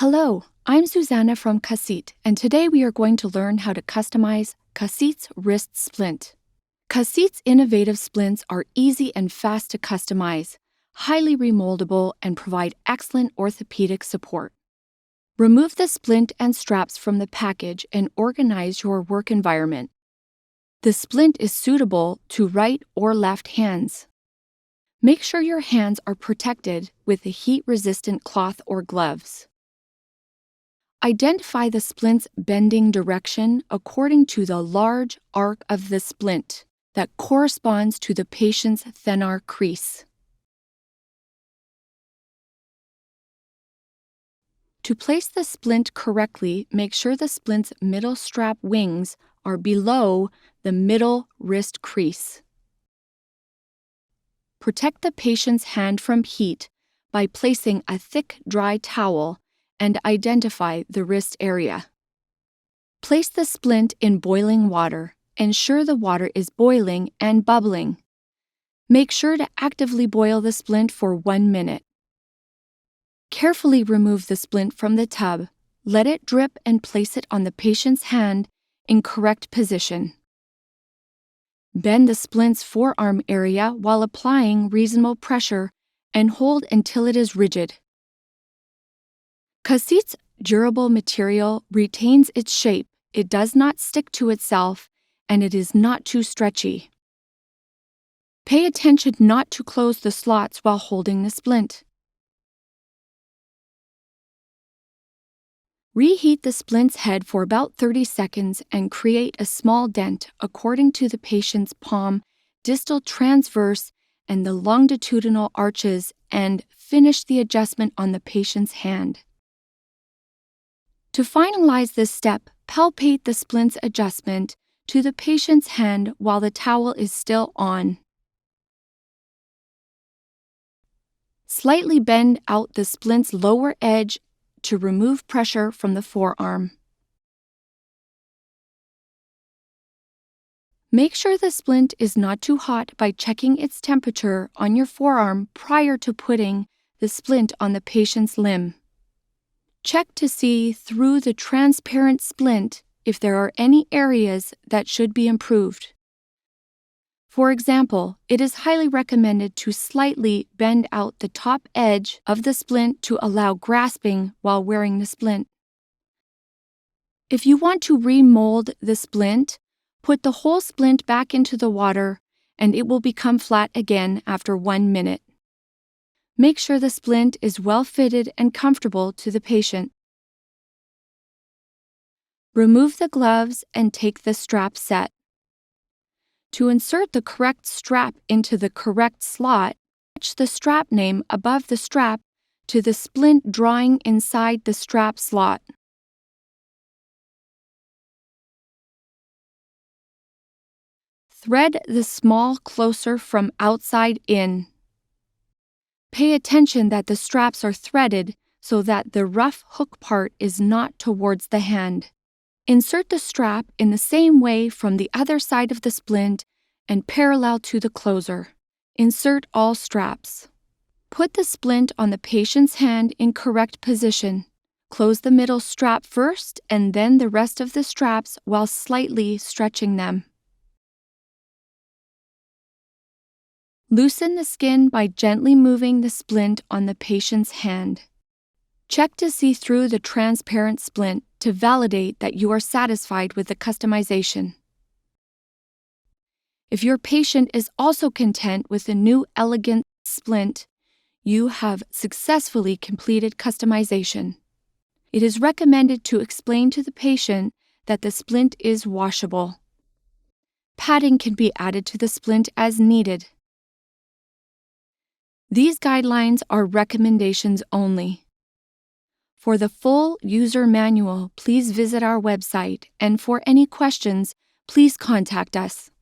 Hello, I'm Susanna from Casit, and today we are going to learn how to customize Casit's wrist splint. Casit's innovative splints are easy and fast to customize, highly remoldable, and provide excellent orthopedic support. Remove the splint and straps from the package and organize your work environment. The splint is suitable to right or left hands. Make sure your hands are protected with a heat-resistant cloth or gloves. Identify the splint's bending direction according to the large arc of the splint that corresponds to the patient's thenar crease. To place the splint correctly, make sure the splint's middle strap wings are below the middle wrist crease. Protect the patient's hand from heat by placing a thick, dry towel and identify the wrist area. Place the splint in boiling water. Ensure the water is boiling and bubbling. Make sure to actively boil the splint for 1 minute. Carefully remove the splint from the tub, let it drip and place it on the patient's hand in correct position. Bend the splint's forearm area while applying reasonable pressure and hold until it is rigid. Casit's durable material retains its shape, it does not stick to itself, and it is not too stretchy. Pay attention not to close the slots while holding the splint. Reheat the splint's head for about 30 seconds and create a small dent according to the patient's palm, distal transverse, and the longitudinal arches, and finish the adjustment on the patient's hand. To finalize this step, palpate the splint's adjustment to the patient's hand while the towel is still on. Slightly bend out the splint's lower edge to remove pressure from the forearm. Make sure the splint is not too hot by checking its temperature on your forearm prior to putting the splint on the patient's limb. Check to see through the transparent splint if there are any areas that should be improved. For example, it is highly recommended to slightly bend out the top edge of the splint to allow grasping while wearing the splint. If you want to remold the splint, put the whole splint back into the water and it will become flat again after 1 minute. Make sure the splint is well fitted and comfortable to the patient. Remove the gloves and take the strap set. To insert the correct strap into the correct slot, match the strap name above the strap to the splint drawing inside the strap slot. Thread the small closer from outside in. Pay attention that the straps are threaded so that the rough hook part is not towards the hand. Insert the strap in the same way from the other side of the splint and parallel to the closer. Insert all straps. Put the splint on the patient's hand in correct position. Close the middle strap first and then the rest of the straps while slightly stretching them. Loosen the skin by gently moving the splint on the patient's hand. Check to see through the transparent splint to validate that you are satisfied with the customization. If your patient is also content with the new elegant splint, you have successfully completed customization. It is recommended to explain to the patient that the splint is washable. Padding can be added to the splint as needed. These guidelines are recommendations only. For the full user manual, please visit our website, and for any questions, please contact us.